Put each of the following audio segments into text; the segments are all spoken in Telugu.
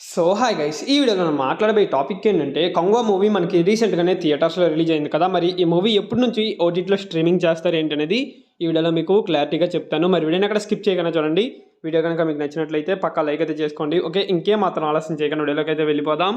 హాయ్ గైస్, ఈ వీడియోలో మనం మాట్లాడబోయే టాపిక్ ఏంటంటే కంగువా మూవీ మనకి రీసెంట్‌గానే థియేటర్స్‌లో రిలీజ్ అయింది కదా! మరి ఈ మూవీ ఎప్పటి నుంచి ఓటీటీలో స్ట్రీమింగ్ చేస్తారు ఏంటనేది ఈ వీడియోలో మీకు క్లారిటీగా చెప్తాను. మరి వీడియోని ఎక్కడ స్కిప్ చేయకుండా చూడండి. వీడియో గనుక మీకు నచ్చినట్లయితే పక్కా లైక్ అయితే చేసుకోండి. ఓకే, ఇంకేం మాత్రం ఆలస్యం చేయకుండా వీడియోలోకి అయితే వెళ్ళిపోదాం.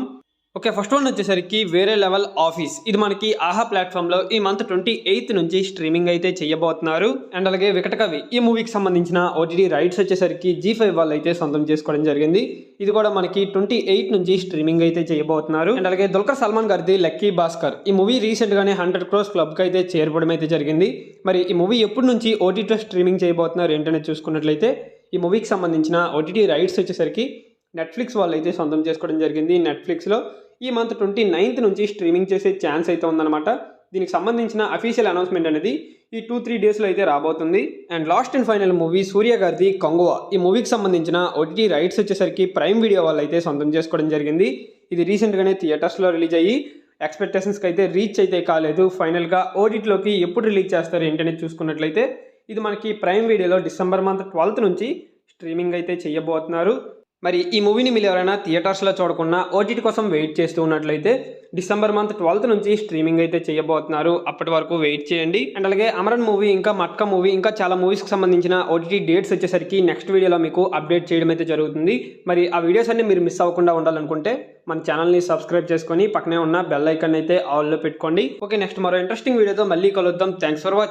ఓకే, ఫస్ట్ వన్ వచ్చేసరికి వేరే లెవెల్ ఆఫీస్. ఇది మనకి ఆహా ప్లాట్‌ఫామ్‌లో ఈ మంత్ 28 నుంచి స్ట్రీమింగ్ అయితే చేయబోతున్నారు. అండ్ అలాగే వికటకవి ఈ మూవీకి సంబంధించిన ఓటీటీ రైట్స్ వచ్చేసరికి జీ5 వాళ్ళు అయితే సొంతం చేసుకోవడం జరిగింది. ఇది కూడా మనకి 28 నుంచి స్ట్రీమింగ్ అయితే చేయబోతున్నారు. అండ్ అలాగే దుల్కర్ సల్మాన్ గారిది లక్కీ భాస్కర్ ఈ మూవీ రీసెంట్‌గానే 100 క్రోర్స్ క్లబ్‌కి అయితే చేరుకోవడం అయితే జరిగింది. మరి ఈ మూవీ ఎప్పటి నుంచి ఓటీటీలో స్ట్రీమింగ్ చేయబోతున్నారు ఏంటనేది చూసుకున్నట్లయితే ఈ మూవీకి సంబంధించిన ఓటీటీ రైట్స్ వచ్చేసరికి నెట్‌ఫ్లిక్స్ వాళ్ళు అయితే సొంతం చేసుకోవడం జరిగింది. నెట్‌ఫ్లిక్స్‌లో ఈ మంత్ 29th నుంచి స్ట్రీమింగ్ చేసే ఛాన్స్ అయితే ఉందన్నమాట. దీనికి సంబంధించిన అఫీషియల్ అనౌన్స్‌మెంట్ అనేది ఈ 2-3 డేస్‌లో అయితే రాబోతుంది. And last and final movie Suriya గారిది కంగువా ఈ మూవీకి సంబంధించిన ఓటీటీ రైట్స్ వచ్చేసరికి ప్రైమ్ వీడియో వాళ్ళు అయితే సొంతం చేసుకోవడం జరిగింది. ఇది రీసెంట్‌గానే థియేటర్స్‌లో రిలీజ్ అయ్యి ఎక్స్‌పెక్టేషన్స్‌కి అయితే రీచ్ అయితే కాలేదు. ఫైనల్‌గా ఓటీటీలోకి ఎప్పుడు రిలీజ్ చేస్తారు ఏంటనేది చూసుకున్నట్లయితే ఇది మనకి ప్రైమ్ వీడియోలో డిసెంబర్ మంత్ 12th నుంచి స్ట్రీమింగ్ అయితే చేయబోతున్నారు. మరి ఈ మూవీని మీరు ఎవరైనా థియేటర్స్‌లో చూడకుండా ఓటీటీ కోసం వెయిట్ చేస్తూ ఉన్నట్లయితే డిసెంబర్ మంత్ 12th నుంచి స్ట్రీమింగ్ అయితే చేయబోతున్నారు. అప్పటి వరకు వెయిట్ చేయండి. అండ్ అలాగే అమరన్ మూవీ, ఇంకా మట్కా మూవీ, ఇంకా చాలా మూవీస్కి సంబంధించిన ఓటీటీ డేట్స్ వచ్చేసరికి నెక్స్ట్ వీడియోలో మీకు అప్డేట్ చేయడం అయితే జరుగుతుంది. మరి ఆ వీడియోస్ అన్ని మీరు మిస్ అవ్వకుండా ఉండాలనుకుంటే మన ఛానల్ని సబ్స్క్రైబ్ చేసుకొని పక్కనే ఉన్న బెల్ ఐకాన్ అయితే ఆల్లో పెట్టుకోండి. ఓకే, నెక్స్ట్ మరో ఇంట్రెస్టింగ్ వీడియోతో మళ్ళీ కలుద్దాం. Thanks for watching.